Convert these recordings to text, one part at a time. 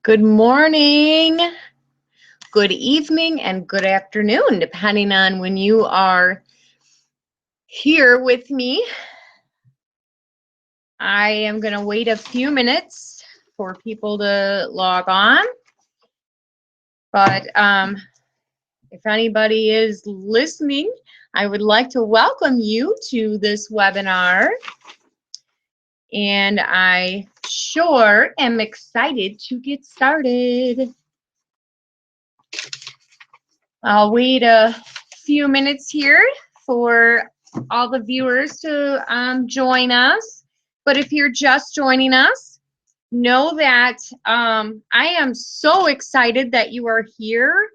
Good morning, good evening, and good afternoon, depending on when you are here with me. I am going to wait a few minutes for people to log on. But if anybody is listening, I would like to welcome you to this webinar. And I sure am excited to get started. I'll wait a few minutes here for all the viewers to join us. But if you're just joining us, know that I am so excited that you are here.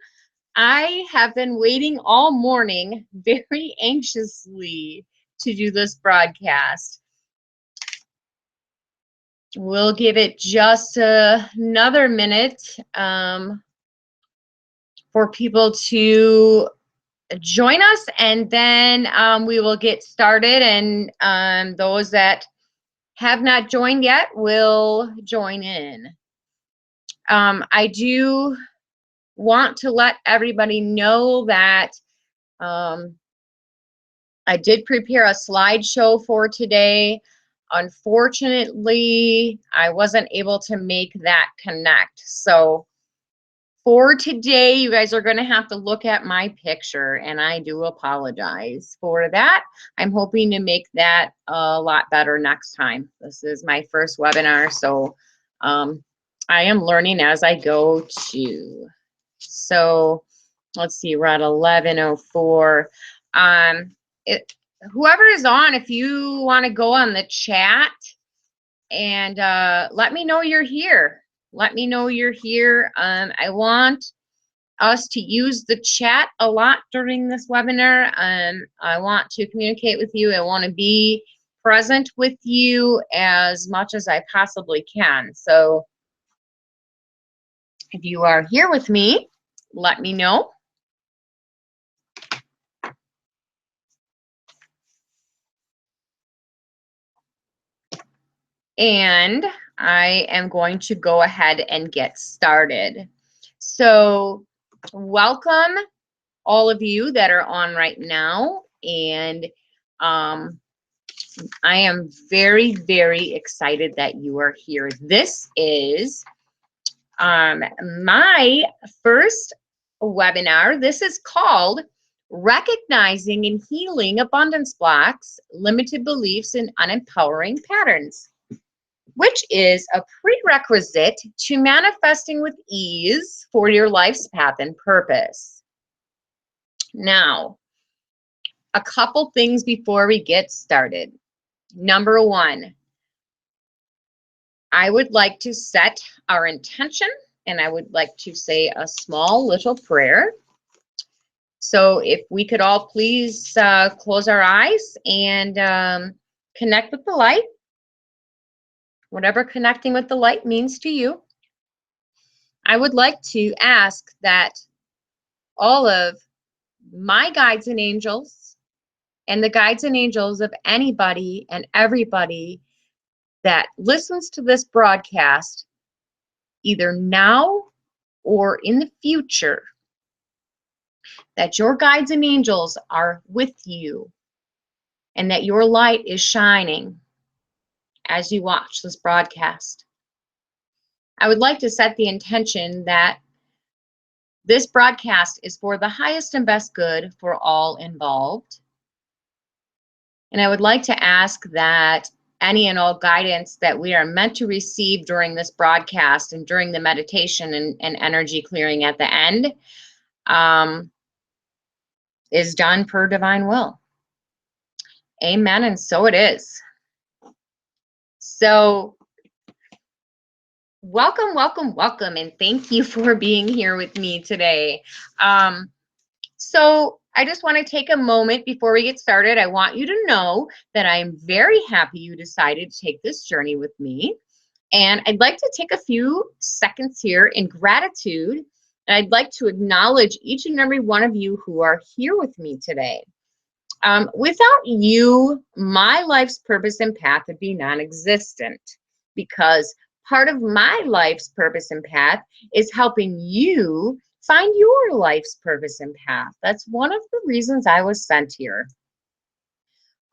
I have been waiting all morning very anxiously to do this broadcast. We'll give it just another minute for people to join us, and then we will get started, and those that have not joined yet will join in. I do want to let everybody know that I did prepare a slideshow for today. Unfortunately, I wasn't able to make that connect. So for today, you guys are going to have to look at my picture, and I do apologize for that. I'm hoping to make that a lot better next time. This is my first webinar, so I am learning as I go too. So let's see, we're at 11:04. Whoever is on, if you want to go on the chat and let me know you're here. Let me know you're here. I want us to use the chat a lot during this webinar. I want to communicate with you. I want to be present with you as much as I possibly can. So if you are here with me, let me know. And I am going to go ahead and get started. So welcome all of you that are on right now, and I am very, very excited that you are here. This is my first webinar. This is called Recognizing and Healing Abundance Blocks, Limited Beliefs, and Unempowering Patterns, which is a prerequisite to manifesting with ease for your life's path and purpose. Now, a couple things before we get started. Number one, I would like to set our intention, and I would like to say a small little prayer. So if we could all please close our eyes and connect with the light, whatever connecting with the light means to you. I would like to ask that all of my guides and angels and the guides and angels of anybody and everybody that listens to this broadcast, either now or in the future, that your guides and angels are with you and that your light is shining as you watch this broadcast. I would like to set the intention that this broadcast is for the highest and best good for all involved. And I would like to ask that any and all guidance that we are meant to receive during this broadcast and during the meditation and energy clearing at the end is done per divine will. Amen, and so it is. So welcome, welcome, welcome, and thank you for being here with me today. So I just want to take a moment before we get started. I want you to know that I'm very happy you decided to take this journey with me. And I'd like to take a few seconds here in gratitude. And I'd like to acknowledge each and every one of you who are here with me today. Without you, my life's purpose and path would be non-existent, because part of my life's purpose and path is helping you find your life's purpose and path. That's one of the reasons I was sent here.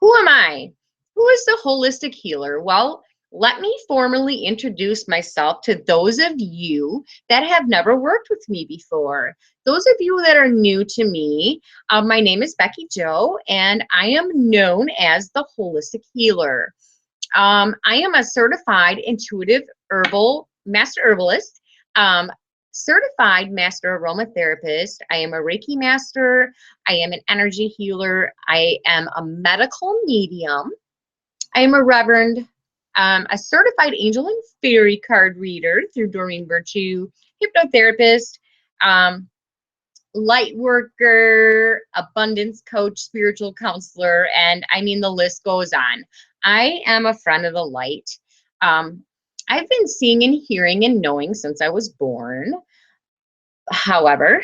Who am I? Who is the holistic healer? Well, let me formally introduce myself to those of you that have never worked with me before. Those of you that are new to me, my name is Becky Jo, and I am known as the holistic healer. I am a certified intuitive master herbalist, certified master aromatherapist. I am a Reiki master. I am an energy healer. I am a medical medium. I am a reverend, a certified angel and fairy card reader through Doreen Virtue, hypnotherapist, light worker, abundance coach, spiritual counselor, and I mean, the list goes on. I am a friend of the light. I've been seeing and hearing and knowing since I was born. However,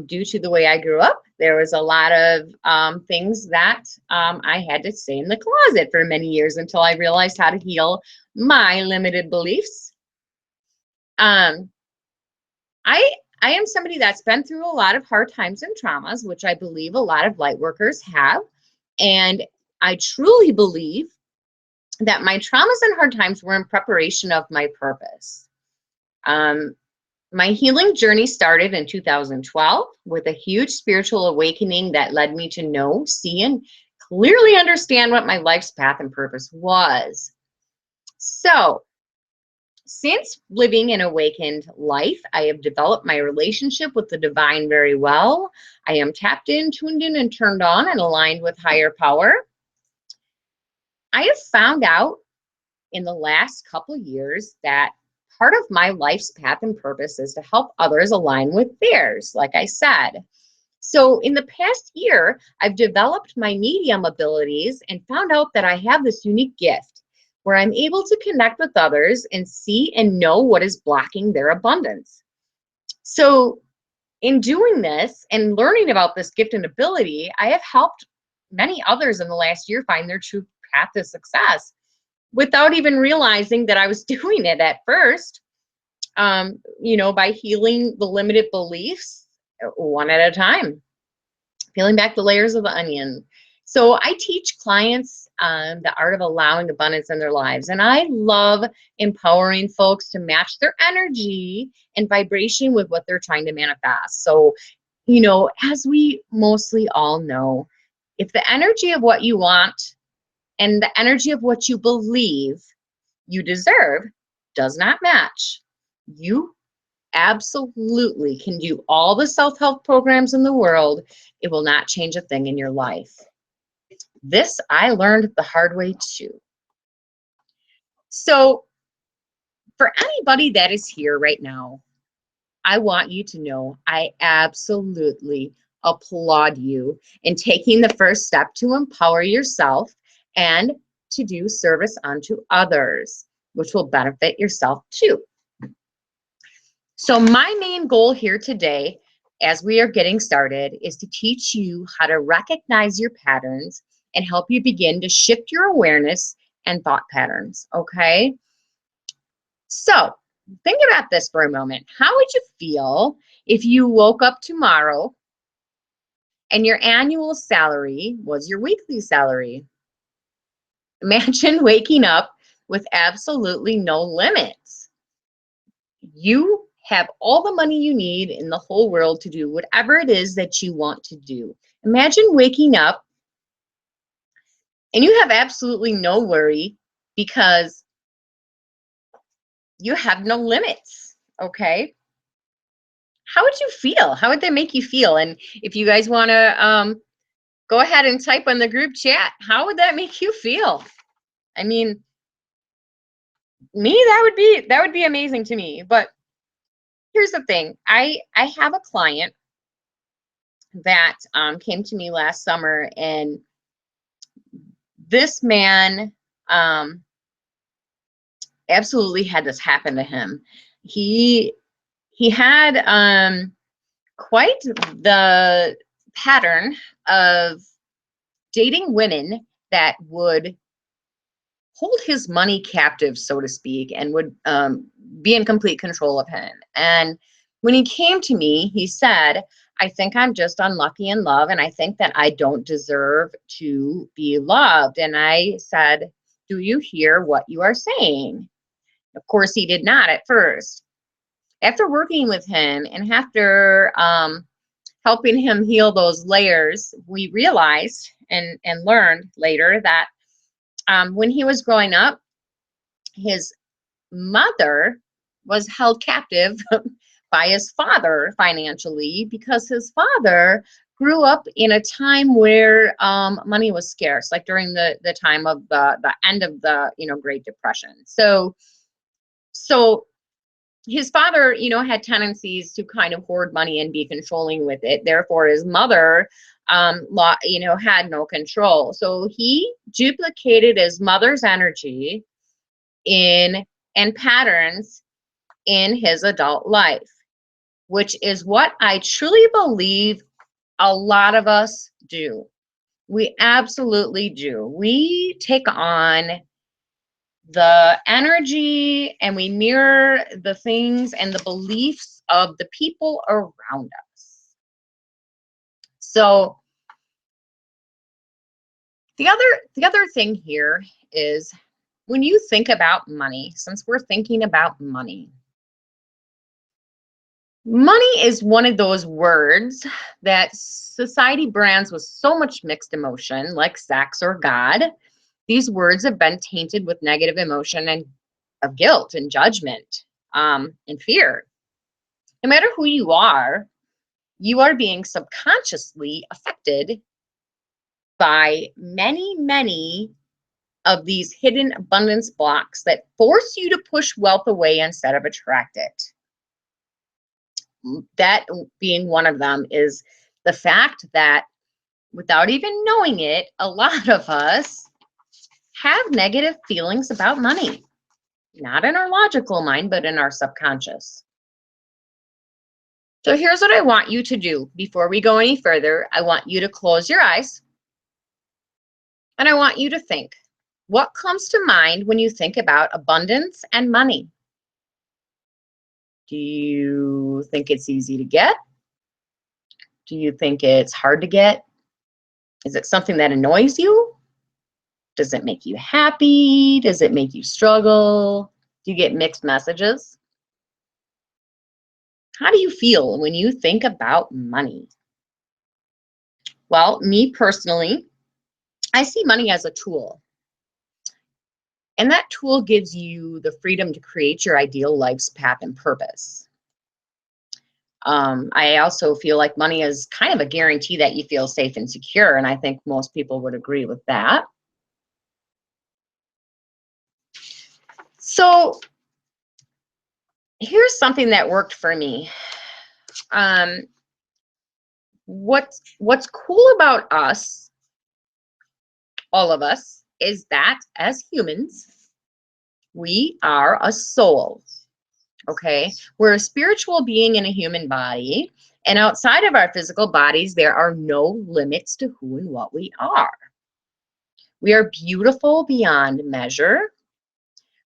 due to the way I grew up, there was a lot of things that I had to stay in the closet for many years until I realized how to heal my limited beliefs. I am somebody that's been through a lot of hard times and traumas, which I believe a lot of light workers have. And I truly believe that my traumas and hard times were in preparation of my purpose. My healing journey started in 2012 with a huge spiritual awakening that led me to know, see, and clearly understand what my life's path and purpose was. So, since living an awakened life, I have developed my relationship with the divine very well. I am tapped in, tuned in, and turned on and aligned with higher power. I have found out in the last couple years that part of my life's path and purpose is to help others align with theirs, like I said. So in the past year, I've developed my medium abilities and found out that I have this unique gift where I'm able to connect with others and see and know what is blocking their abundance. So in doing this and learning about this gift and ability, I have helped many others in the last year find their true path to success without even realizing that I was doing it at first, by healing the limited beliefs one at a time, peeling back the layers of the onion. So I teach clients the art of allowing abundance in their lives. And I love empowering folks to match their energy and vibration with what they're trying to manifest. So, as we mostly all know, if the energy of what you want and the energy of what you believe you deserve does not match, you absolutely can do all the self-help programs in the world. It will not change a thing in your life. This I learned the hard way too. So for anybody that is here right now, I want you to know I absolutely applaud you in taking the first step to empower yourself and to do service unto others, which will benefit yourself too. So my main goal here today, as we are getting started, is to teach you how to recognize your patterns and help you begin to shift your awareness and thought patterns, okay? So think about this for a moment. How would you feel if you woke up tomorrow and your annual salary was your weekly salary? Imagine waking up with absolutely no limits. You have all the money you need in the whole world to do whatever it is that you want to do. Imagine waking up and you have absolutely no worry because you have no limits, okay? How would you feel? How would that make you feel? And if you guys want to go ahead and type on the group chat, how would that make you feel? I mean, that would be amazing to me. But here's the thing. I have a client that came to me last summer, and this man absolutely had this happen to him. He had quite the pattern of dating women that would hold his money captive, so to speak, and would be in complete control of him. And when he came to me, he said, I think I'm just unlucky in love, and I think that I don't deserve to be loved. And I said, do you hear what you are saying? Of course, he did not at first. After working with him and after helping him heal those layers, we realized and learned later that when he was growing up, his mother was held captive by his father financially, because his father grew up in a time where money was scarce, like during the time of the end of the Great Depression. So his father, had tendencies to kind of hoard money and be controlling with it. Therefore, his mother, had no control. So he duplicated his mother's energy and patterns in his adult life, which is what I truly believe a lot of us do. We absolutely do. We take on the energy and we mirror the things and the beliefs of the people around us. So the other thing here is, when you think about money, since we're thinking about money is one of those words that society brands with so much mixed emotion, like sex or God. These words have been tainted with negative emotion and of guilt and judgment and fear. No matter who you are being subconsciously affected by many of these hidden abundance blocks that force you to push wealth away instead of attract it. That being one of them is the fact that, without even knowing it, a lot of us have negative feelings about money. Not in our logical mind, but in our subconscious. So here's what I want you to do before we go any further. I want you to close your eyes and I want you to think, what comes to mind when you think about abundance and money? Do you think it's easy to get? Do you think it's hard to get? Is it something that annoys you? Does it make you happy? Does it make you struggle? Do you get mixed messages? How do you feel when you think about money? Well, me personally, I see money as a tool. And that tool gives you the freedom to create your ideal life's path and purpose. I also feel like money is kind of a guarantee that you feel safe and secure, and I think most people would agree with that. So here's something that worked for me. What's cool about us, all of us, is that as humans, we are a soul. Okay, we're a spiritual being in a human body, and outside of our physical bodies, there are no limits to who and what we are. We are beautiful beyond measure,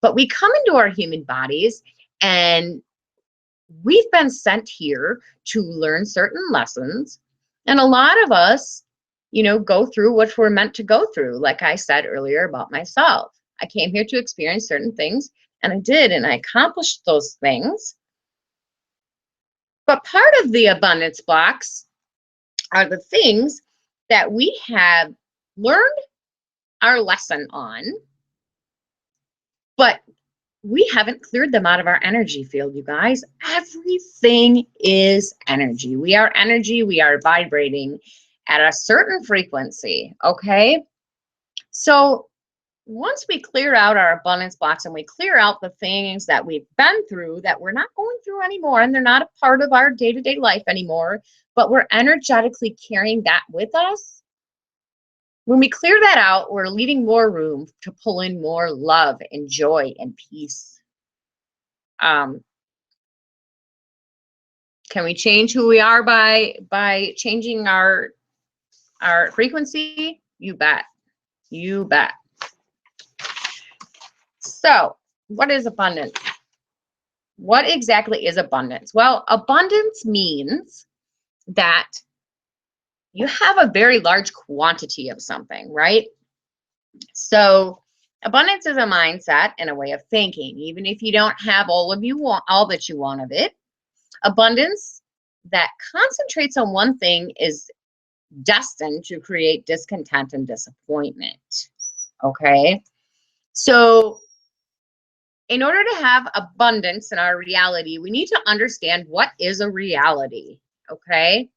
but we come into our human bodies and we've been sent here to learn certain lessons. And a lot of us, go through what we're meant to go through. Like I said earlier about myself, I came here to experience certain things, and I did, and I accomplished those things. But part of the abundance blocks are the things that we have learned our lesson on, but we haven't cleared them out of our energy field, you guys. Everything is energy. We are energy. We are vibrating at a certain frequency, okay? So once we clear out our abundance blocks and we clear out the things that we've been through that we're not going through anymore, and they're not a part of our day-to-day life anymore, but we're energetically carrying that with us, when we clear that out, we're leaving more room to pull in more love and joy and peace. Can we change who we are by changing our frequency? You bet. You bet. So, what is abundance? What exactly is abundance? Well, abundance means that you have a very large quantity of something, right? So, abundance is a mindset and a way of thinking. Even if you don't have all that you want of it, abundance that concentrates on one thing is destined to create discontent and disappointment. Okay? So, in order to have abundance in our reality, we need to understand what is a reality. Okay?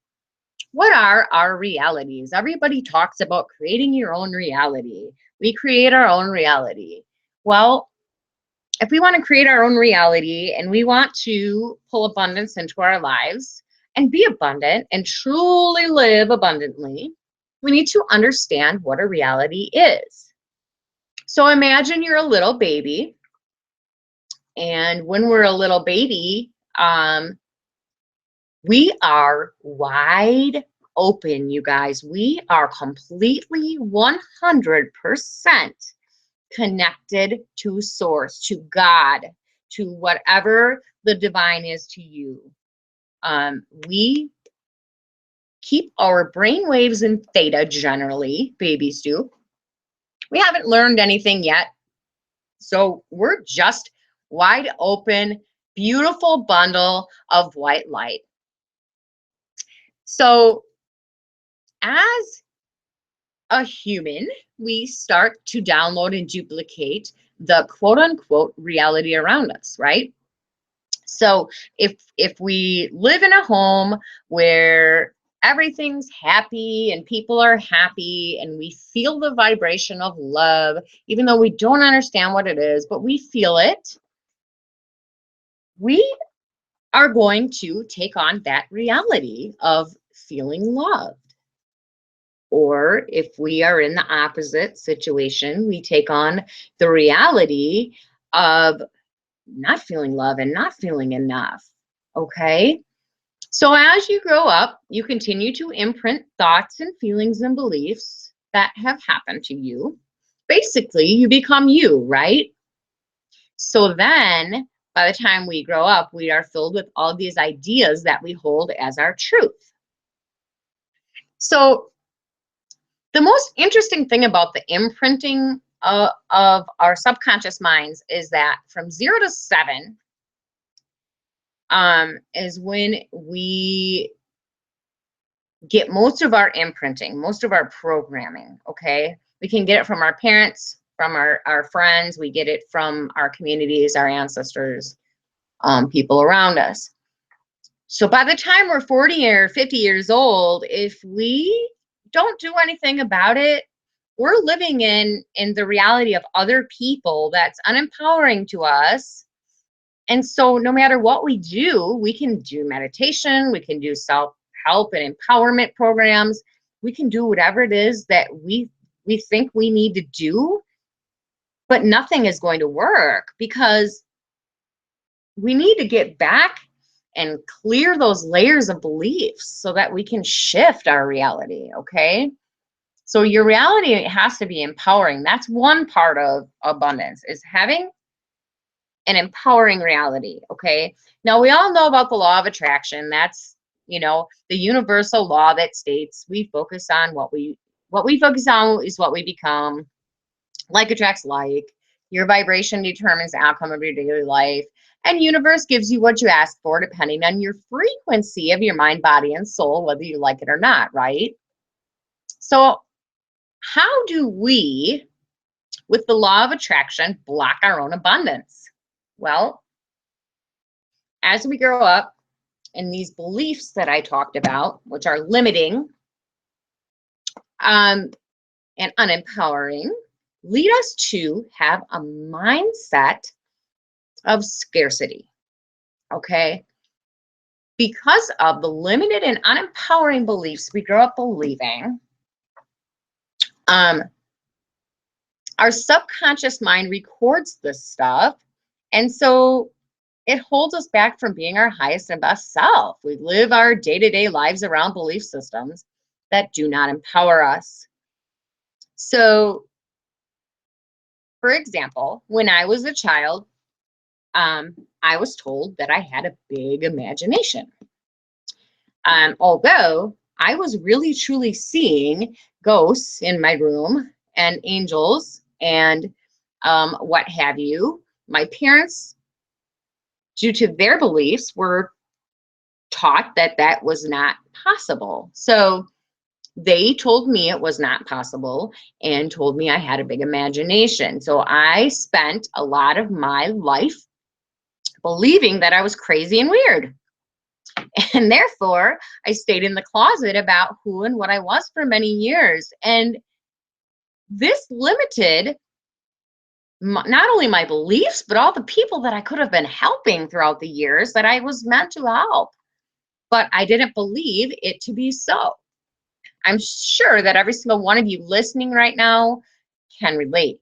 What are our realities? Everybody talks about creating your own reality. We create our own reality. Well, if we want to create our own reality and we want to pull abundance into our lives and be abundant and truly live abundantly, we need to understand what a reality is. So imagine you're a little baby, and when we're a little baby, we are wide open, you guys. We are completely 100% connected to source, to God, to whatever the divine is to you. We keep our brain waves in theta generally, babies do. We haven't learned anything yet. So we're just wide open, beautiful bundle of white light. So as a human, we start to download and duplicate the quote unquote reality around us, right? So if we live in a home where everything's happy and people are happy and we feel the vibration of love, even though we don't understand what it is, but we feel it, we are going to take on that reality of feeling love. Or if we are in the opposite situation, we take on the reality of not feeling love and not feeling enough. Okay? So as you grow up, you continue to imprint thoughts and feelings and beliefs that have happened to you. Basically, you become you, right? So then, by the time we grow up, we are filled with all these ideas that we hold as our truth. So the most interesting thing about the imprinting of our subconscious minds is that from 0 to 7 is when we get most of our imprinting, most of our programming, okay? We can get it from our parents, from our friends, we get it from our communities, our ancestors, people around us. So by the time we're 40 or 50 years old, if we don't do anything about it, we're living in the reality of other people that's unempowering to us. And so no matter what we do, we can do meditation, we can do self-help and empowerment programs, we can do whatever it is that we think we need to do, but nothing is going to work because we need to get back and clear those layers of beliefs so that we can shift our reality, okay? So your reality has to be empowering. That's one part of abundance, is having an empowering reality, okay? Now, we all know about the law of attraction. That's, you know, the universal law that states we focus on what we focus on is what we become. Like attracts like. Your vibration determines the outcome of your daily life. And universe gives you what you ask for depending on your frequency of your mind, body, and soul, whether you like it or not, right? So how do we, with the law of attraction, block our own abundance? Well, as we grow up, and these beliefs that I talked about, which are limiting and unempowering, lead us to have a mindset of scarcity, okay? Because of the limited and unempowering beliefs we grow up believing, our subconscious mind records this stuff, and so it holds us back from being our highest and best self. We live our day-to-day lives around belief systems that do not empower us. So for example, when I was a child, I was told that I had a big imagination. Although I was really truly seeing ghosts in my room and angels and what have you, my parents, due to their beliefs, were taught that that was not possible. So they told me it was not possible and told me I had a big imagination. So I spent a lot of my life believing that I was crazy and weird. And therefore, I stayed in the closet about who and what I was for many years. And this limited not only my beliefs, but all the people that I could have been helping throughout the years that I was meant to help. But I didn't believe it to be so. I'm sure that every single one of you listening right now can relate.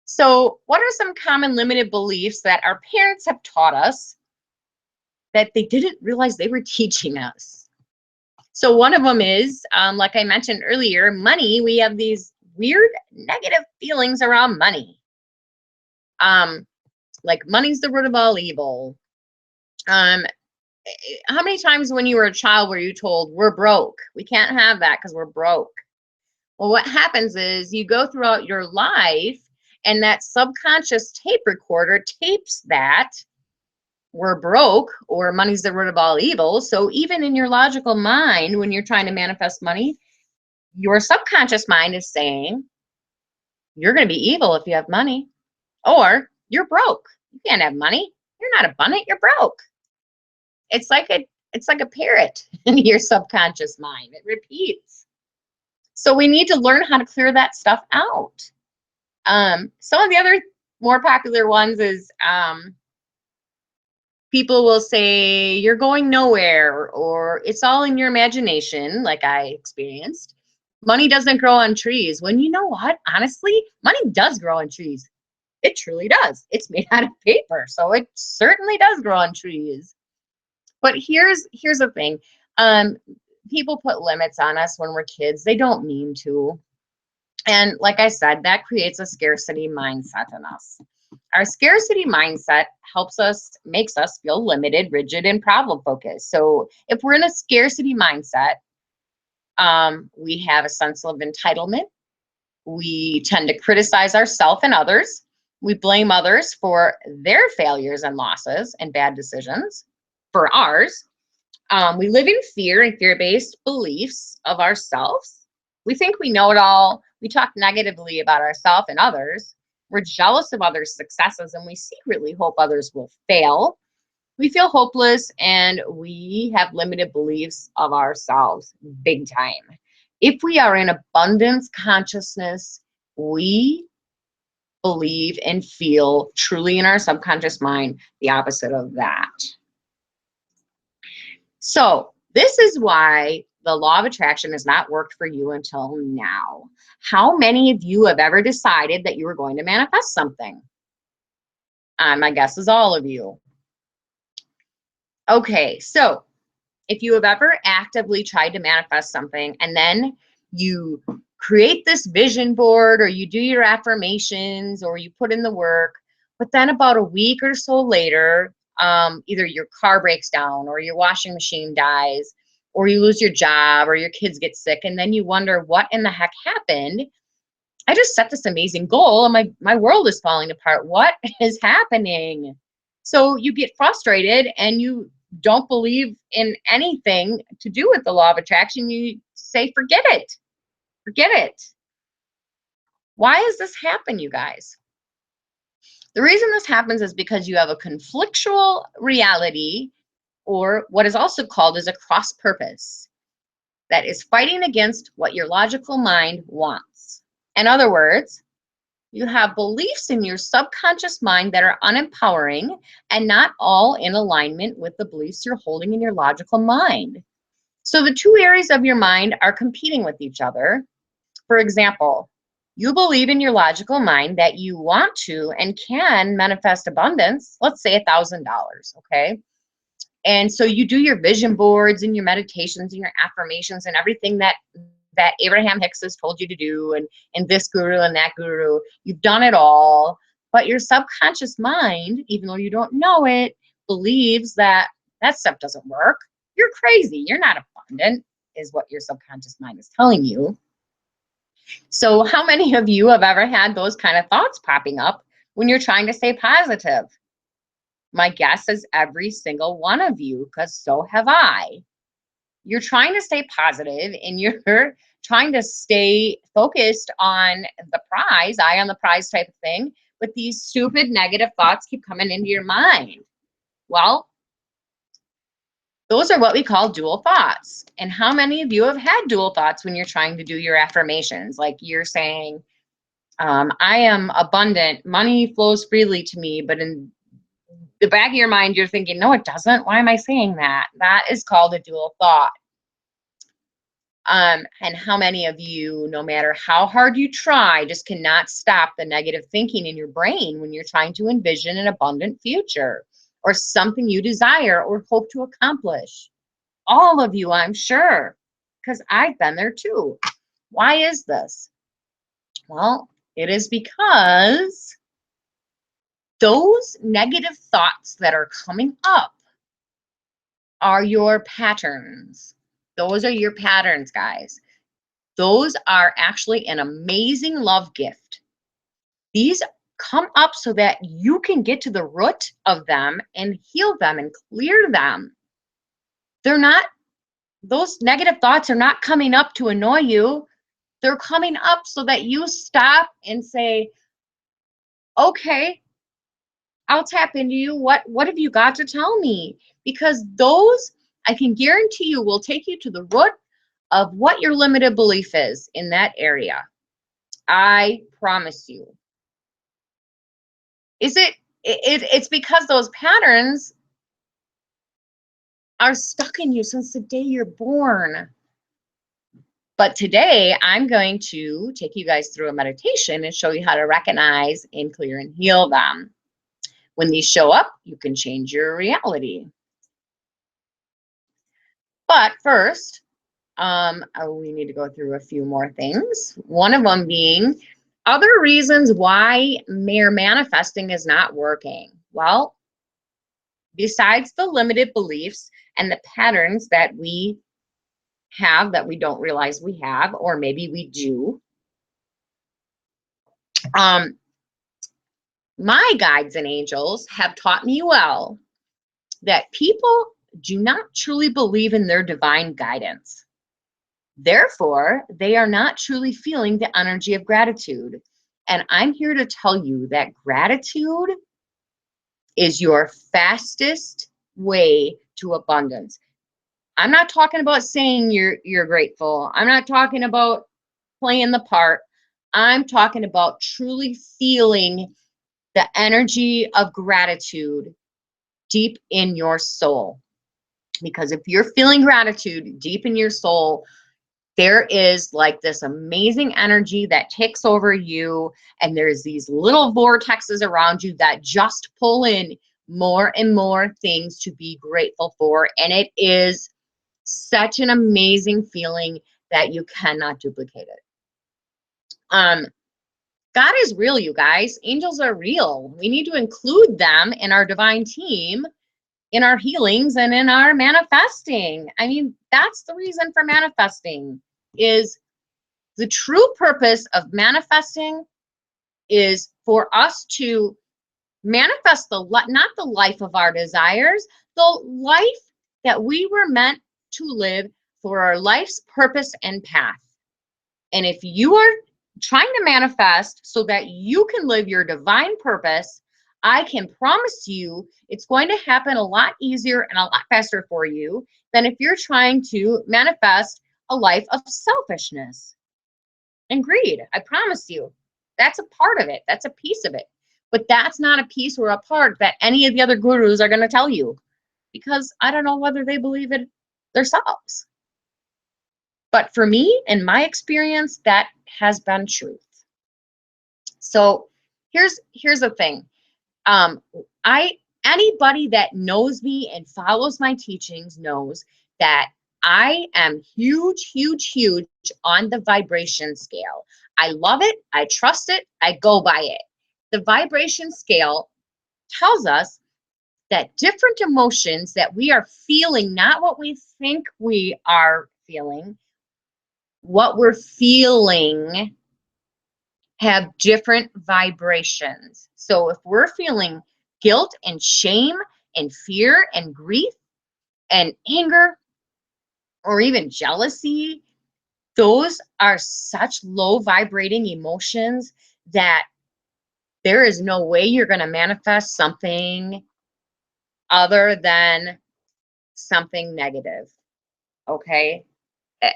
So, what are some common limited beliefs that our parents have taught us that they didn't realize they were teaching us? So, one of them is, like I mentioned earlier, money. We have these weird negative feelings around money. Like money's the root of all evil. How many times when you were a child were you told, we're broke? We can't have that because we're broke. Well, what happens is you go throughout your life and that subconscious tape recorder tapes that we're broke or money's the root of all evil. So even in your logical mind, when you're trying to manifest money, your subconscious mind is saying, you're going to be evil if you have money, or you're broke. You can't have money. You're not abundant. You're broke. It's like a parrot in your subconscious mind. It repeats. So we need to learn how to clear that stuff out. Some of the other more popular ones is people will say you're going nowhere, or it's all in your imagination, like I experienced. Money doesn't grow on trees. When you know what? Honestly, money does grow on trees. It truly does. It's made out of paper, so it certainly does grow on trees. But here's the thing. People put limits on us when we're kids. They don't mean to. And like I said, that creates a scarcity mindset in us. Our scarcity mindset makes us feel limited, rigid, and problem focused. So if we're in a scarcity mindset, we have a sense of entitlement. We tend to criticize ourselves and others. We blame others for their failures and losses and bad decisions for ours. We live in fear and fear-based beliefs of ourselves. We think we know it all. We talk negatively about ourselves and others. We're jealous of others' successes, and we secretly hope others will fail. We feel hopeless, and we have limited beliefs of ourselves big time. If we are in abundance consciousness, we believe and feel truly in our subconscious mind the opposite of that. So this is why the law of attraction has not worked for you until now. How many of you have ever decided that you were going to manifest something? My guess is all of you. Okay, so if you have ever actively tried to manifest something and then you create this vision board, or you do your affirmations, or you put in the work, but then about a week or so later, either your car breaks down, or your washing machine dies, or you lose your job, or your kids get sick, and then you wonder what in the heck happened. I just set this amazing goal and my world is falling apart. What is happening? So you get frustrated and you don't believe in anything to do with the law of attraction. You say, forget it. Forget it. Why does this happen, you guys? The reason this happens is because you have a conflictual reality, or what is also called as a cross purpose, that is fighting against what your logical mind wants. In other words, you have beliefs in your subconscious mind that are unempowering and not all in alignment with the beliefs you're holding in your logical mind. So the two areas of your mind are competing with each other. For example, you believe in your logical mind that you want to and can manifest abundance, let's say $1,000, okay? And so you do your vision boards and your meditations and your affirmations and everything that that Abraham Hicks has told you to do, and this guru and that guru. You've done it all, but your subconscious mind, even though you don't know it, believes that that stuff doesn't work. You're crazy. You're not abundant, is what your subconscious mind is telling you. So how many of you have ever had those kind of thoughts popping up when you're trying to stay positive? My guess is every single one of you, because so have I. You're trying to stay positive and you're trying to stay focused on the prize, eye on the prize type of thing, but these stupid negative thoughts keep coming into your mind. Well, those are what we call dual thoughts. And how many of you have had dual thoughts when you're trying to do your affirmations? Like you're saying, I am abundant, money flows freely to me, but in the back of your mind, you're thinking, no, it doesn't. Why am I saying that? That is called a dual thought. And how many of you, no matter how hard you try, just cannot stop the negative thinking in your brain when you're trying to envision an abundant future or something you desire or hope to accomplish? All of you, I'm sure, because I've been there too. Why is this? Well, it is because those negative thoughts that are coming up are your patterns. Those are your patterns, guys. Those are actually an amazing love gift. These come up so that you can get to the root of them and heal them and clear them. They're not, those negative thoughts are not coming up to annoy you. They're coming up so that you stop and say, okay, I'll tap into you. What have you got to tell me? Because those, I can guarantee you, will take you to the root of what your limited belief is in that area. I promise you. It's because those patterns are stuck in you since the day you're born. But today I'm going to take you guys through a meditation and show you how to recognize and clear and heal them. When these show up, you can change your reality. But first, we need to go through a few more things. One of them being other reasons why mere manifesting is not working. Well, besides the limited beliefs and the patterns that we have that we don't realize we have, or maybe we do, my guides and angels have taught me well that people do not truly believe in their divine guidance. Therefore, they are not truly feeling the energy of gratitude. And I'm here to tell you that gratitude is your fastest way to abundance. I'm not talking about saying you're grateful. I'm not talking about playing the part. I'm talking about truly feeling the energy of gratitude deep in your soul. Because if you're feeling gratitude deep in your soul, there is like this amazing energy that takes over you, and there's these little vortexes around you that just pull in more and more things to be grateful for. And it is such an amazing feeling that you cannot duplicate it. God is real, you guys. Angels are real. We need to include them in our divine team, in our healings, and in our manifesting. I mean, that's the reason for manifesting. Is the true purpose of manifesting is for us to manifest not the life of our desires, the life that we were meant to live for our life's purpose and path. And if you are trying to manifest so that you can live your divine purpose, I can promise you it's going to happen a lot easier and a lot faster for you than if you're trying to manifest a life of selfishness and greed. I promise you, that's a part of it. That's a piece of it. But that's not a piece or a part that any of the other gurus are going to tell you, because I don't know whether they believe it themselves. But for me, in my experience, that has been truth. So here's the thing. Anybody that knows me and follows my teachings knows that I am huge, huge, huge on the vibration scale. I love it. I trust it. I go by it. The vibration scale tells us that different emotions that we are feeling, not what we think we are feeling, what we're feeling have different vibrations. So if we're feeling guilt and shame and fear and grief and anger or even jealousy, those are such low vibrating emotions that there is no way you're going to manifest something other than something negative. Okay?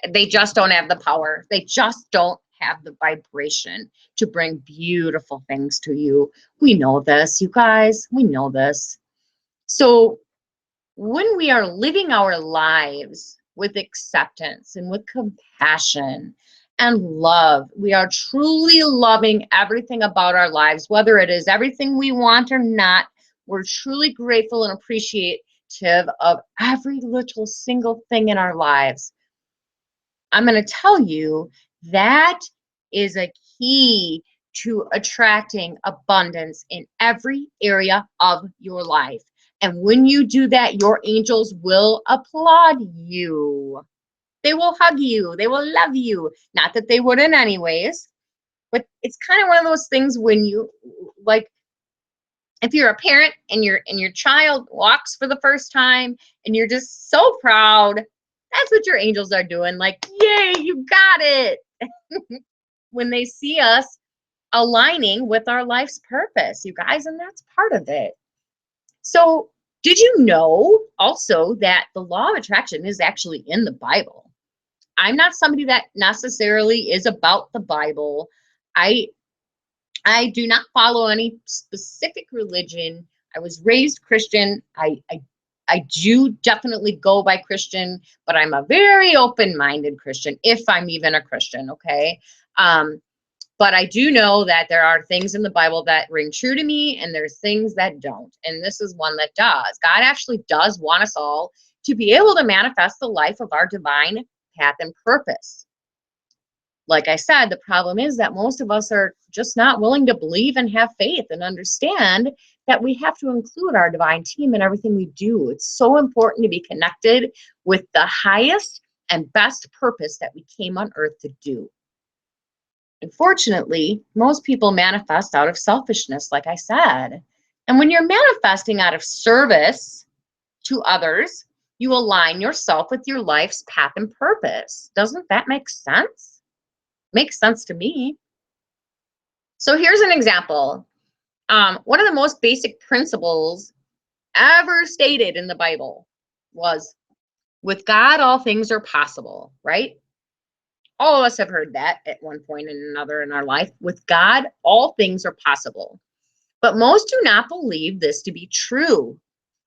They just don't have the power. They just don't have the vibration to bring beautiful things to you. We know this, you guys. We know this. So when we are living our lives with acceptance and with compassion and love, we are truly loving everything about our lives, whether it is everything we want or not. We're truly grateful and appreciative of every little single thing in our lives. I'm going to tell you that is a key to attracting abundance in every area of your life. And when you do that, your angels will applaud you. They will hug you. They will love you. Not that they wouldn't anyways, but it's kind of one of those things when you, like, if you're a parent and your child walks for the first time and you're just so proud, that's what your angels are doing. Like, yay, you got it. When they see us aligning with our life's purpose, you guys, and that's part of it. So, did you know also that the law of attraction is actually in the Bible? I'm not somebody that necessarily is about the Bible. I do not follow any specific religion. I was raised Christian. I do definitely go by Christian, but I'm a very open-minded Christian, if I'm even a Christian, okay? But I do know that there are things in the Bible that ring true to me, and there's things that don't. And this is one that does. God actually does want us all to be able to manifest the life of our divine path and purpose. Like I said, the problem is that most of us are just not willing to believe and have faith and understand that we have to include our divine team in everything we do. It's so important to be connected with the highest and best purpose that we came on earth to do. Unfortunately, most people manifest out of selfishness, like I said. And when you're manifesting out of service to others, you align yourself with your life's path and purpose. Doesn't that make sense? Makes sense to me. So here's an example. One of the most basic principles ever stated in the Bible was, with God, all things are possible, right? All of us have heard that at one point or another in our life. With God, all things are possible. But most do not believe this to be true.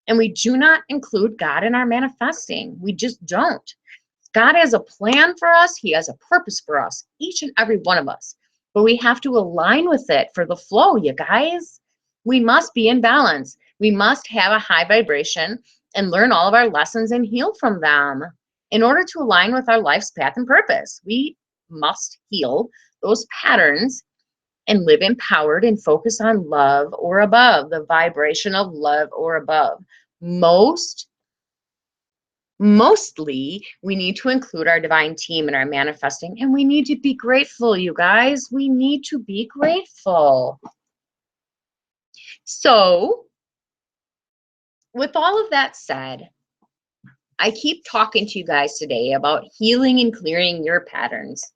And we do not include God in our manifesting. We just don't. God has a plan for us. He has a purpose for us, each and every one of us. But we have to align with it for the flow, you guys. We must be in balance. We must have a high vibration and learn all of our lessons and heal from them. In order to align with our life's path and purpose, we must heal those patterns and live empowered and focus on love or above, the vibration of love or above. Mostly, we need to include our divine team in our manifesting, and we need to be grateful, you guys. We need to be grateful. So, with all of that said, I keep talking to you guys today about healing and clearing your patterns.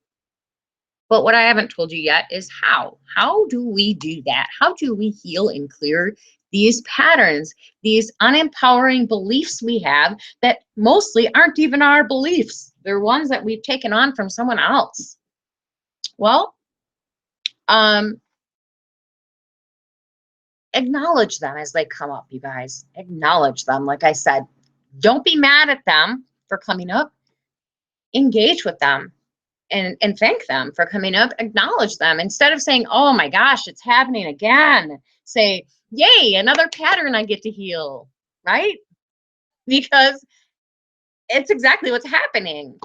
But what I haven't told you yet is how. How do we do that? How do we heal and clear these patterns, these unempowering beliefs we have that mostly aren't even our beliefs? They're ones that we've taken on from someone else. Well, acknowledge them as they come up, you guys. Acknowledge them. Like I said, don't be mad at them for coming up. Engage with them. And thank them for coming up. Acknowledge them. Instead of saying, oh my gosh, it's happening again, say, yay, another pattern I get to heal, right? Because It's exactly what's happening.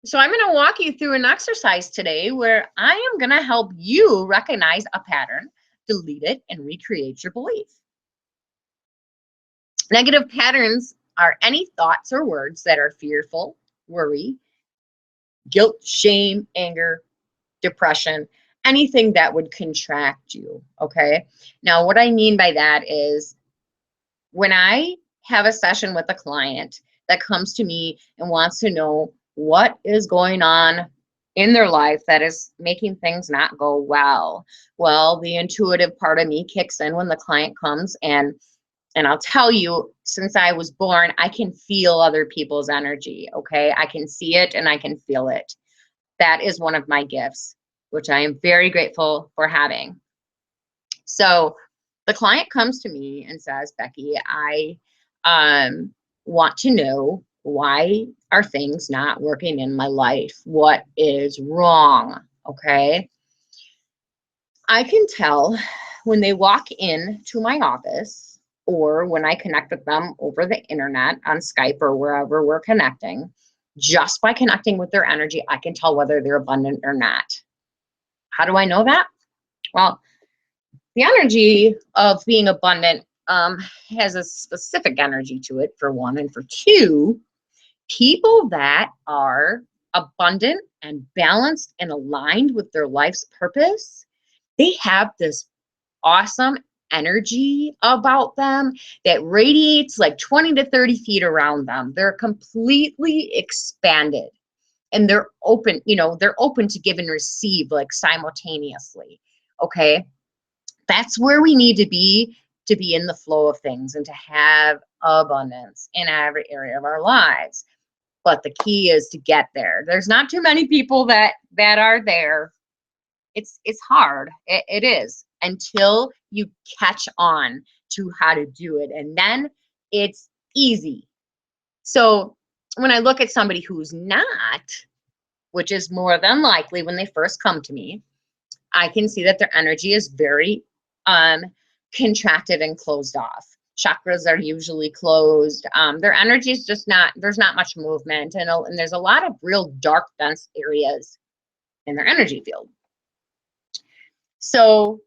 So I'm going to walk you through an exercise today where I am going to help you recognize a pattern, delete it, and recreate your belief. Negative patterns are any thoughts or words that are fearful, worry, guilt, shame, anger, depression, anything that would contract you, okay? Now, what I mean by that is when I have a session with a client that comes to me and wants to know what is going on in their life that is making things not go well, well, the intuitive part of me kicks in when the client comes, and I'll tell you, since I was born, I can feel other people's energy, okay? I can see it and I can feel it. That is one of my gifts, which I am very grateful for having. So the client comes to me and says, Becky, I want to know, why are things not working in my life? What is wrong? Okay. I can tell when they walk in to my office or when I connect with them over the internet on Skype or wherever we're connecting, just by connecting with their energy, I can tell whether they're abundant or not. How do I know that? Well, the energy of being abundant has a specific energy to it, for one, and for two, people that are abundant and balanced and aligned with their life's purpose, they have this awesome energy about them that radiates like 20 to 30 feet around them. They're completely expanded and they're open, they're open to give and receive like simultaneously. Okay. That's where we need to be in the flow of things and to have abundance in every area of our lives. But the key is to get there. There's not too many people that are there. It's hard. It is, until you catch on to how to do it, and then it's easy. So when I look at somebody who's not, which is more than likely when they first come to me, I can see that their energy is very contracted and closed off. Chakras are usually closed. Their energy is just not, there's not much movement, and there's a lot of real dark, dense areas in their energy field. So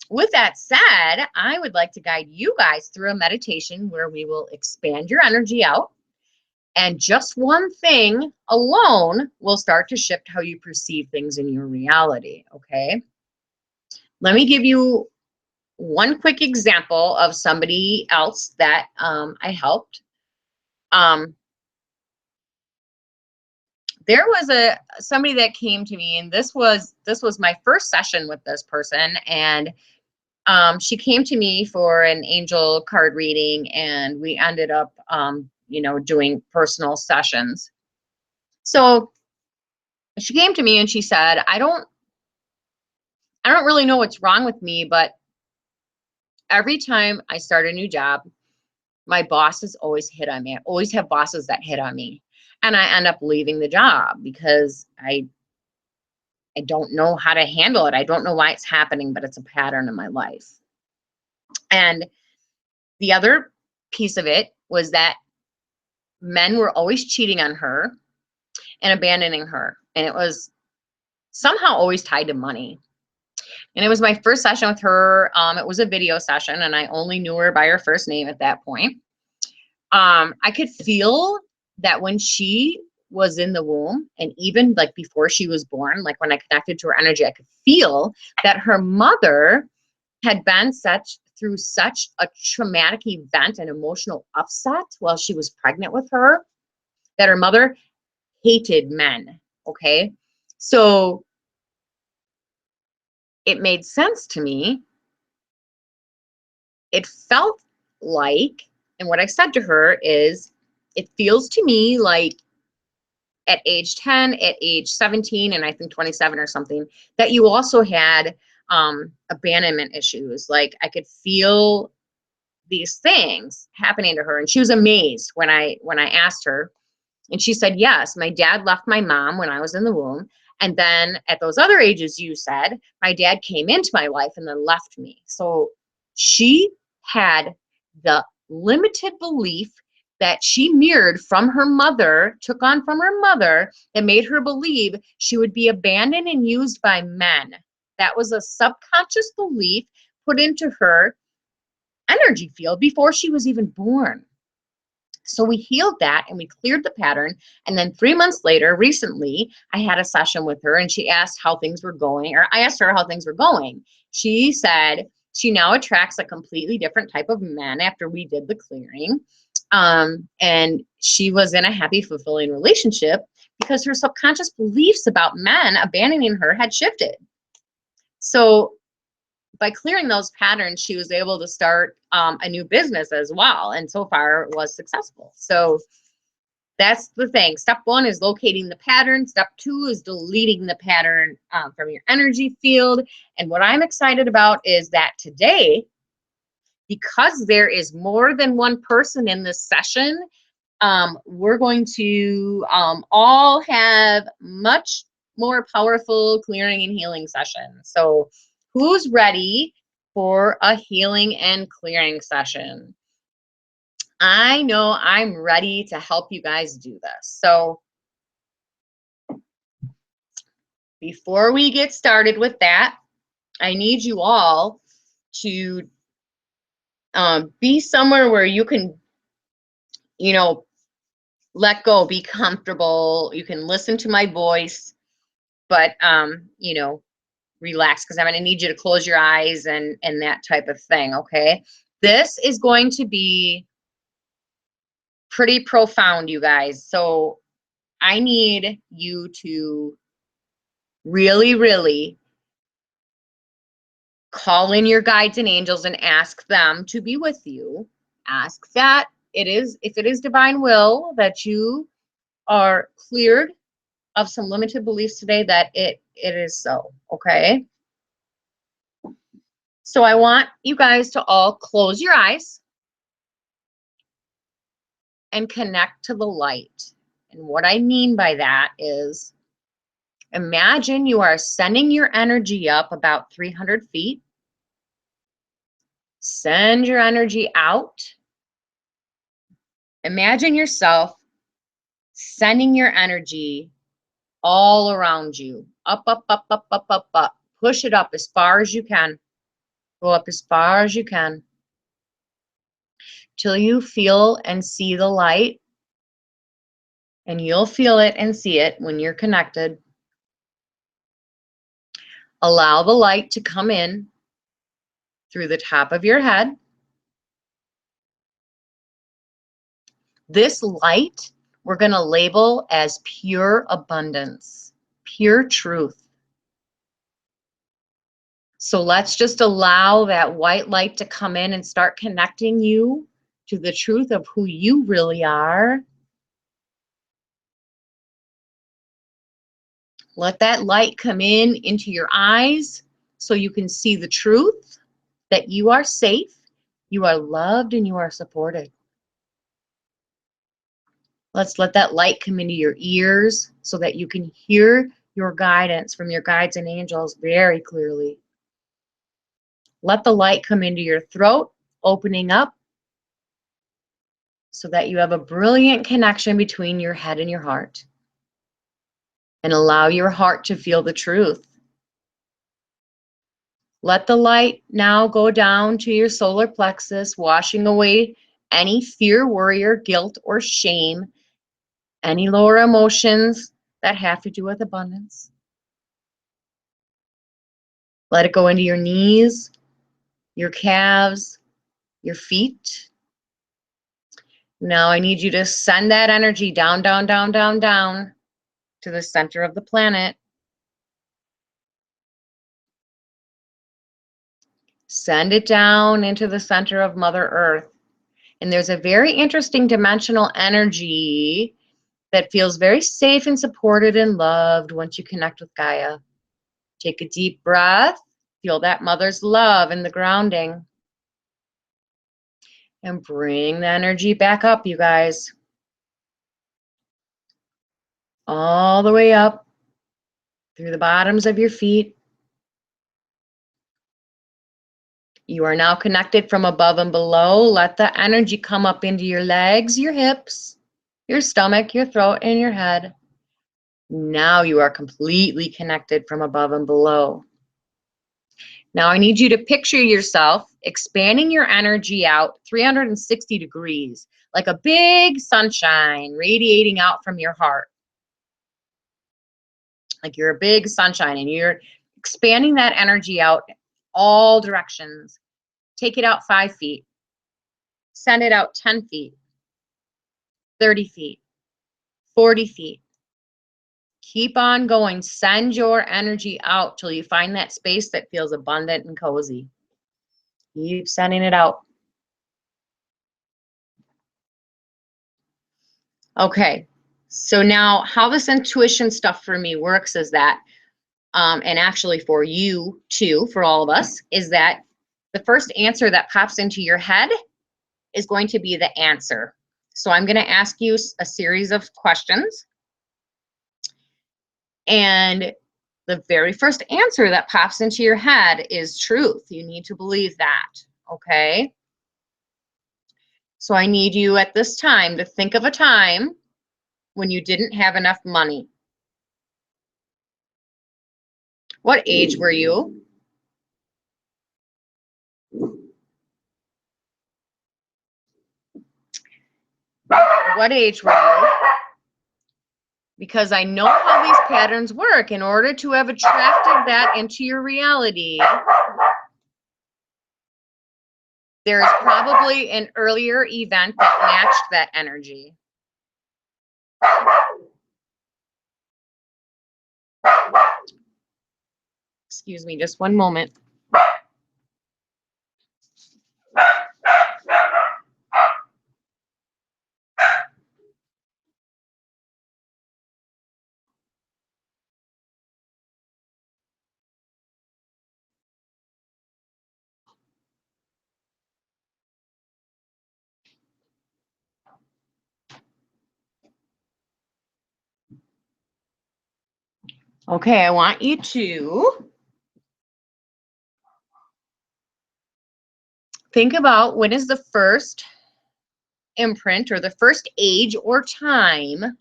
with that said, I would like to guide you guys through a meditation where we will expand your energy out. And just one thing alone will start to shift how you perceive things in your reality, okay? Let me give you one quick example of somebody else that I helped. There was somebody that came to me, and this was my first session with this person, and she came to me for an angel card reading, and we ended up doing personal sessions. So she came to me and she said, I don't really know what's wrong with me, but every time I start a new job, my bosses always hit on me. I always have bosses that hit on me, and I end up leaving the job because I don't know how to handle it. I don't know why it's happening, but it's a pattern in my life. And the other piece of it was that men were always cheating on her and abandoning her, and it was somehow always tied to money. And it was my first session with her. It was a video session, and I only knew her by her first name at that point. I could feel that when she was in the womb, and even like before she was born, like when I connected to her energy, I could feel that her mother had been through such a traumatic event and emotional upset while she was pregnant with her, that her mother hated men. Okay. So it made sense to me. It felt like, and what I said to her is, it feels to me like at age 10, at age 17, and I think 27 or something, that you also had abandonment issues. Like I could feel these things happening to her, and she was amazed when I asked her, and she said, yes, my dad left my mom when I was in the womb, and then at those other ages you said, my dad came into my life and then left me. So she had the limited belief that she mirrored from her mother, took on from her mother, that made her believe she would be abandoned and used by men. That was a subconscious belief put into her energy field before she was even born. So we healed that and we cleared the pattern. And then 3 months later, recently, I had a session with her and she asked how things were going, or I asked her how things were going. She said she now attracts a completely different type of men after we did the clearing. And she was in a happy, fulfilling relationship because her subconscious beliefs about men abandoning her had shifted. So by clearing those patterns, she was able to start a new business as well. And so far it was successful. So that's the thing. Step 1 is locating the pattern. Step 2 is deleting the pattern from your energy field. And what I'm excited about is that today, because there is more than one person in this session, we're going to all have much more powerful clearing and healing sessions. So who's ready for a healing and clearing session? I know I'm ready to help you guys do this. So before we get started with that, I need you all to be somewhere where you can, you know, let go, be comfortable. You can listen to my voice, but, you know, relax, because I'm going to need you to close your eyes and that type of thing, okay? This is going to be pretty profound, you guys. So I need you to really, really call in your guides and angels and ask them to be with you. Ask that if it is divine will, that you are cleared of some limited beliefs today, that it is so, okay? So I want you guys to all close your eyes and connect to the light. And what I mean by that is, imagine you are sending your energy up about 300 feet. Send your energy out. Imagine yourself sending your energy all around you. Up, up, up, up, up, up, up. Push it up as far as you can. Go up as far as you can till you feel and see the light. And you'll feel it and see it when you're connected. Allow the light to come in through the top of your head. This light we're going to label as pure abundance, pure truth. So let's just allow that white light to come in and start connecting you to the truth of who you really are. Let that light come in into your eyes so you can see the truth, that you are safe, you are loved, and you are supported. Let's let that light come into your ears so that you can hear your guidance from your guides and angels very clearly. Let the light come into your throat, opening up so that you have a brilliant connection between your head and your heart. And allow your heart to feel the truth. Let the light now go down to your solar plexus, washing away any fear, worry, or guilt, or shame, any lower emotions that have to do with abundance. Let it go into your knees, your calves, your feet. Now I need you to send that energy down, down, down, down, down to the center of the planet. Send it down into the center of Mother Earth. And there's a very interesting dimensional energy that feels very safe and supported and loved once you connect with Gaia. Take a deep breath. Feel that mother's love and the grounding. And bring the energy back up, you guys. All the way up through the bottoms of your feet. You are now connected from above and below. Let the energy come up into your legs, your hips, your stomach, your throat, and your head. Now you are completely connected from above and below. Now I need you to picture yourself expanding your energy out 360 degrees, like a big sunshine radiating out from your heart. Like you're a big sunshine and you're expanding that energy out all directions. Take it out 5 feet. Send it out 10 feet, 30 feet, 40 feet. Keep on going. Send your energy out till you find that space that feels abundant and cozy. Keep sending it out. Okay, so now how this intuition stuff for me works is that, and actually for you too, for all of us, is that the first answer that pops into your head is going to be the answer. So I'm going to ask you a series of questions. And the very first answer that pops into your head is truth. You need to believe that, okay? So I need you at this time to think of a time when you didn't have enough money. What age were you? What age were you? Because I know how these patterns work. In order to have attracted that into your reality, there is probably an earlier event that matched that energy. Excuse me, just one moment. Okay, I want you to think about when is the first imprint or the first age or time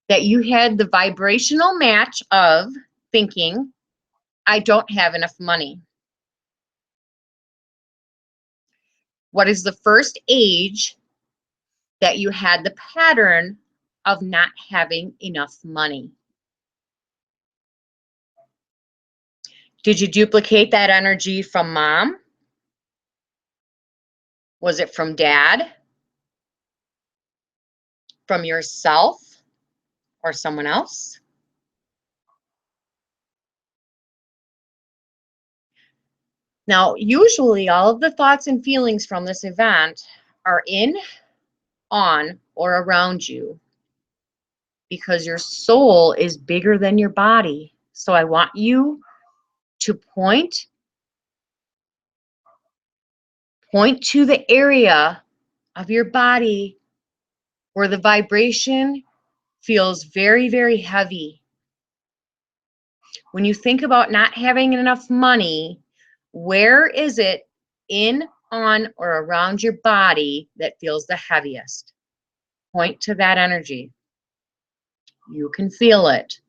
that you had the vibrational match of thinking, I don't have enough money. What is the first age that you had the pattern of not having enough money? Did you duplicate that energy from mom? Was it from dad? From yourself or someone else? Now, usually all of the thoughts and feelings from this event are in, on, or around you because your soul is bigger than your body. So I want you to point to the area of your body where the vibration feels very, very heavy. When you think about not having enough money, where is it in, on, or around your body that feels the heaviest? Point to that energy. You can feel it.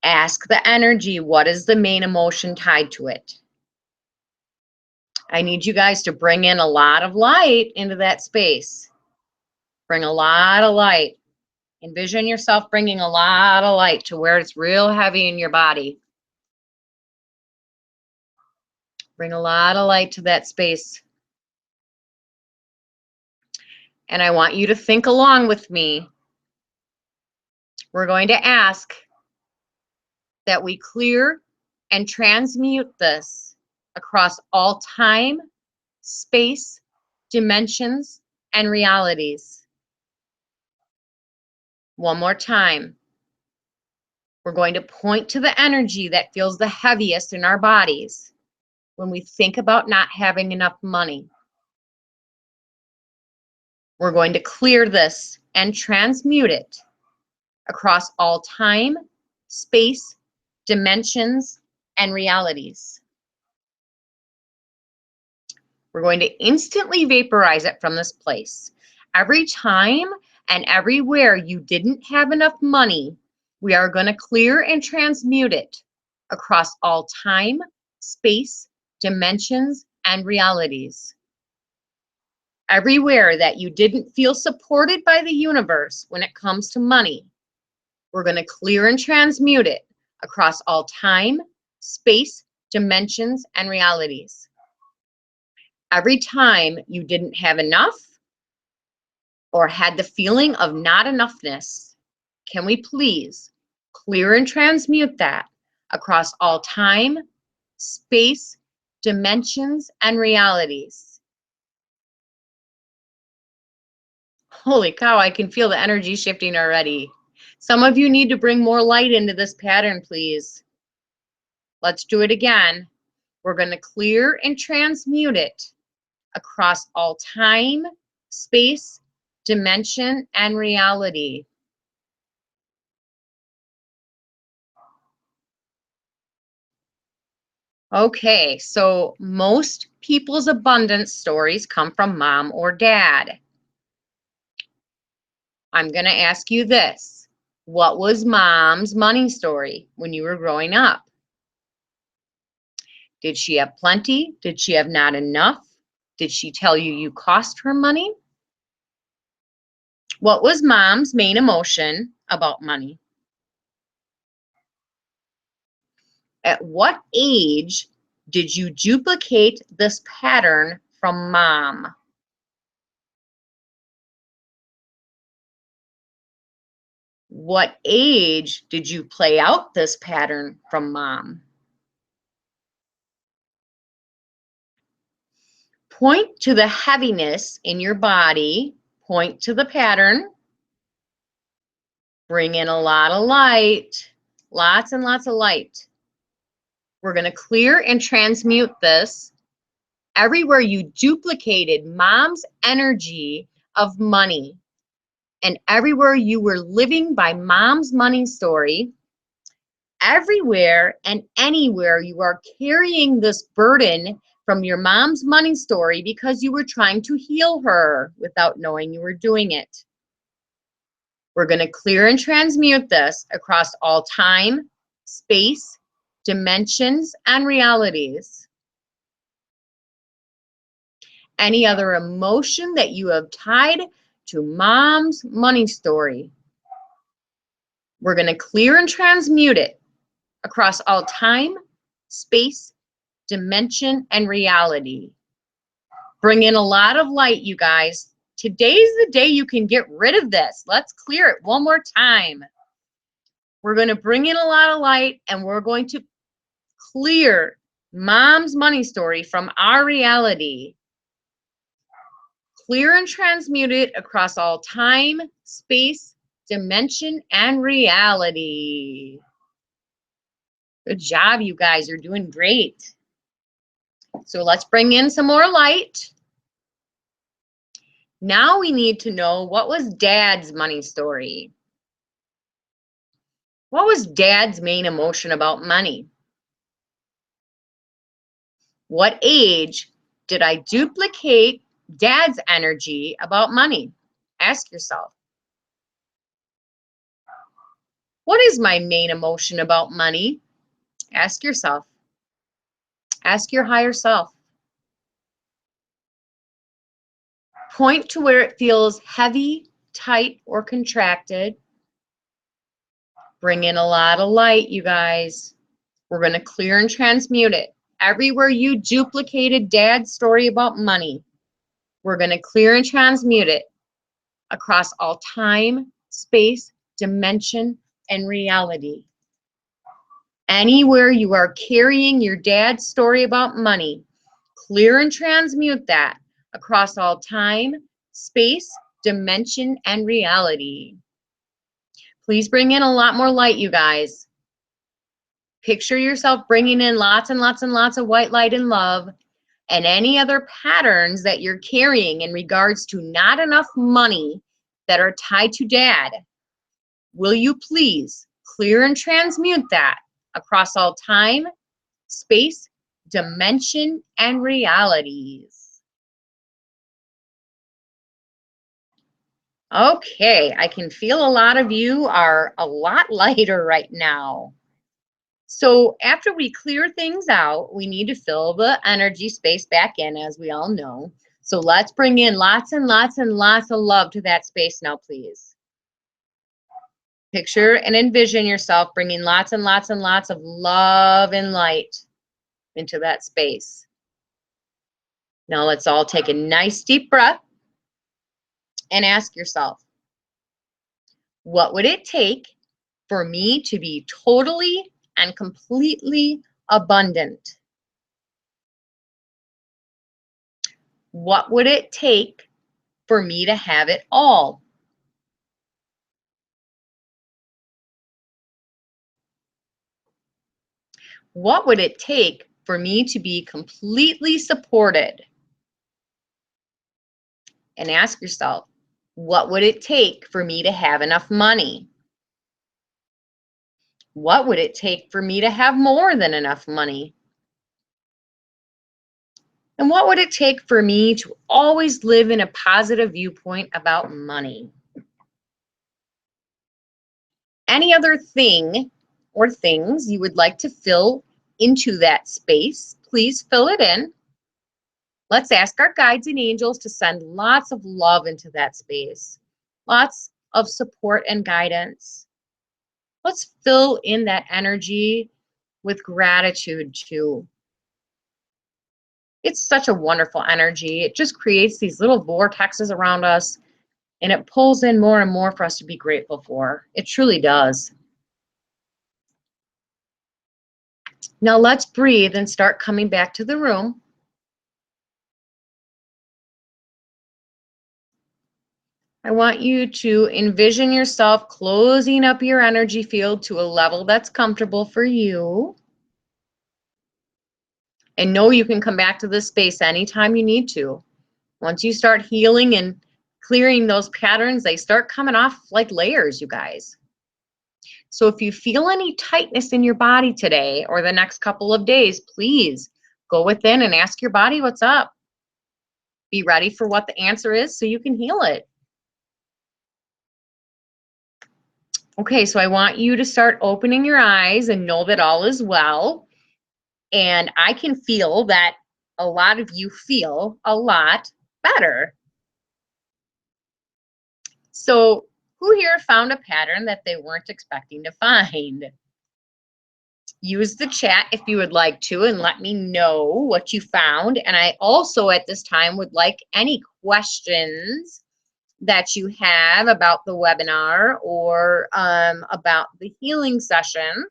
Ask the energy, what is the main emotion tied to it? I need you guys to bring in a lot of light into that space. Bring a lot of light. Envision yourself bringing a lot of light to where it's real heavy in your body. Bring a lot of light to that space. And I want you to think along with me. We're going to ask that we clear and transmute this across all time, space, dimensions, and realities. One more time. We're going to point to the energy that feels the heaviest in our bodies when we think about not having enough money. We're going to clear this and transmute it across all time, space, dimensions, and realities. We're going to instantly vaporize it from this place. Every time and everywhere you didn't have enough money, we are going to clear and transmute it across all time, space, dimensions, and realities. Everywhere that you didn't feel supported by the universe when it comes to money, we're going to clear and transmute it across all time, space, dimensions, and realities. Every time you didn't have enough or had the feeling of not enoughness, can we please clear and transmute that across all time, space, dimensions, and realities? Holy cow, I can feel the energy shifting already. Some of you need to bring more light into this pattern, please. Let's do it again. We're going to clear and transmute it across all time, space, dimension, and reality. Okay, so most people's abundance stories come from mom or dad. I'm going to ask you this. What was mom's money story when you were growing up? Did she have plenty? Did she have not enough? Did she tell you you cost her money? What was mom's main emotion about money? At what age did you duplicate this pattern from mom? What age did you play out this pattern from mom? Point to the heaviness in your body. Point to the pattern. Bring in a lot of light. Lots and lots of light. We're going to clear and transmute this. Everywhere you duplicated mom's energy of money, and everywhere you were living by mom's money story, everywhere and anywhere you are carrying this burden from your mom's money story because you were trying to heal her without knowing you were doing it. We're going to clear and transmute this across all time, space, dimensions, and realities. Any other emotion that you have tied to mom's money story, we're going to clear and transmute it across all time, space, dimension, and reality. Bring in a lot of light, you guys. Today's the day you can get rid of this. Let's clear it one more time. We're going to bring in a lot of light, and we're going to clear mom's money story from our reality. Clear and transmute it across all time, space, dimension, and reality. Good job, you guys. You're doing great. So let's bring in some more light. Now we need to know, what was Dad's money story? What was Dad's main emotion about money? What age did I duplicate Dad's energy about money? Ask yourself. What is my main emotion about money? Ask yourself. Ask your higher self. Point to where it feels heavy, tight, or contracted. Bring in a lot of light, you guys. We're going to clear and transmute it. Everywhere you duplicated Dad's story about money, we're going to clear and transmute it across all time, space, dimension, and reality. Anywhere you are carrying your dad's story about money, clear and transmute that across all time, space, dimension, and reality. Please bring in a lot more light, you guys. Picture yourself bringing in lots and lots and lots of white light and love, and any other patterns that you're carrying in regards to not enough money that are tied to Dad. Will you please clear and transmute that across all time, space, dimension, and realities. Okay, I can feel a lot of you are a lot lighter right now. So after we clear things out, we need to fill the energy space back in, as we all know. So let's bring in lots and lots and lots of love to that space now, please. Picture and envision yourself bringing lots and lots and lots of love and light into that space. Now let's all take a nice deep breath and ask yourself, what would it take for me to be totally and completely abundant? What would it take for me to have it all? What would it take for me to be completely supported? And ask yourself, what would it take for me to have enough money? What would it take for me to have more than enough money? And what would it take for me to always live in a positive viewpoint about money? Any other thing or things you would like to fill into that space, please fill it in. Let's ask our guides and angels to send lots of love into that space, lots of support and guidance. Let's fill in that energy with gratitude too. It's such a wonderful energy. It just creates these little vortexes around us, and it pulls in more and more for us to be grateful for. It truly does. Now let's breathe and start coming back to the room. I want you to envision yourself closing up your energy field to a level that's comfortable for you. And know you can come back to this space anytime you need to. Once you start healing and clearing those patterns, they start coming off like layers, you guys. So if you feel any tightness in your body today or the next couple of days, please go within and ask your body what's up. Be ready for what the answer is so you can heal it. Okay, so I want you to start opening your eyes and know that all is well. And I can feel that a lot of you feel a lot better. So who here found a pattern that they weren't expecting to find? Use the chat if you would like to and let me know what you found. And I also at this time would like any questions that you have about the webinar or about the healing session.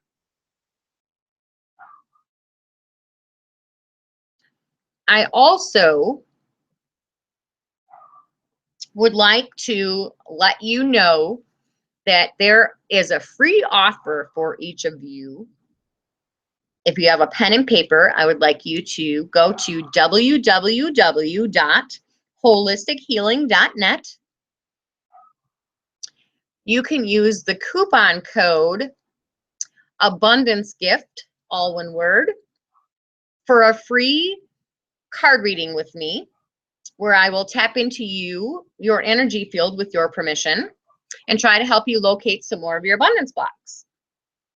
I also would like to let you know that there is a free offer for each of you. If you have a pen and paper, I would like you to go to www.wholeistic.healing.net. You can use the coupon code Abundance Gift, all one word, for a free card reading with me, where I will tap into your energy field with your permission and try to help you locate some more of your abundance blocks.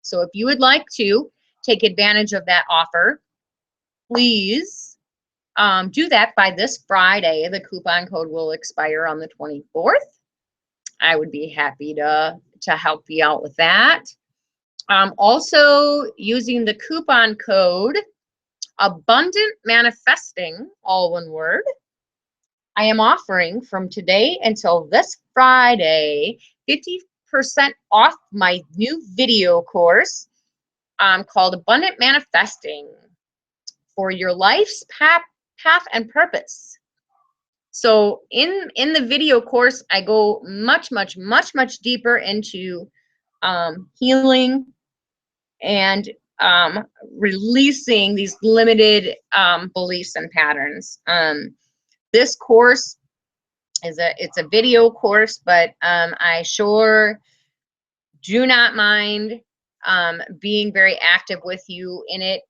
So if you would like to take advantage of that offer, please do that by this Friday. The coupon code will expire on the 24th. I would be happy to help you out with that. Also, using the coupon code Abundant Manifesting, all one word, I am offering from today until this Friday 50% off my new video course called Abundant Manifesting for your life's path and purpose. So in the video course, I go much deeper into healing and releasing these limited beliefs and patterns. This course it's a video course, but I sure do not mind being very active with you in it.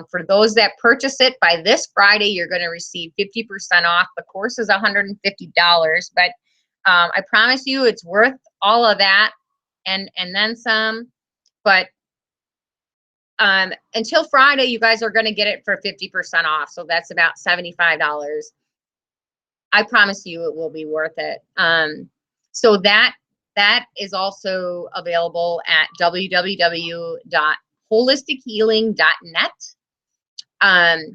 For those that purchase it by this Friday, you're going to receive 50% off. The course is $150, but I promise you it's worth all of that and then some. But until Friday, you guys are going to get it for 50% off. So that's about $75. I promise you it will be worth it. So that is also available at www.wholeistic.healing.net.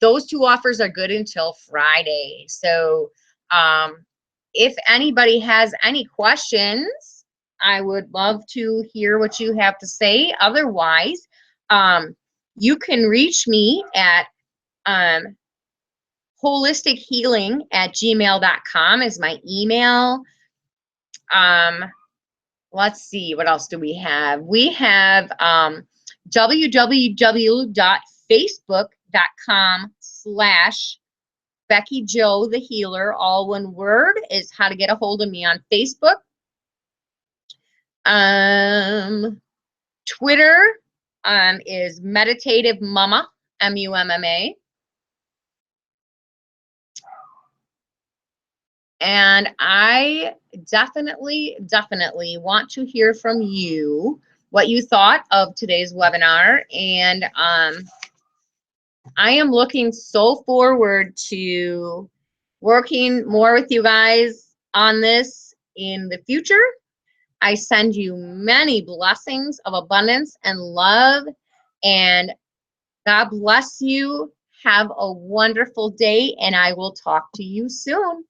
Those two offers are good until Friday. So if anybody has any questions, I would love to hear what you have to say. Otherwise, you can reach me at wholeistic.healing@gmail.com is my email. Let's see, what else do we have? We have www.facebook.com/Becky Jo the Healer, all one word, is how to get a hold of me on Facebook. Twitter is Meditative Mama, MUMMA. And I definitely want to hear from you what you thought of today's webinar. And I am looking so forward to working more with you guys on this in the future. I send you many blessings of abundance and love, and God bless you. Have a wonderful day, and I will talk to you soon.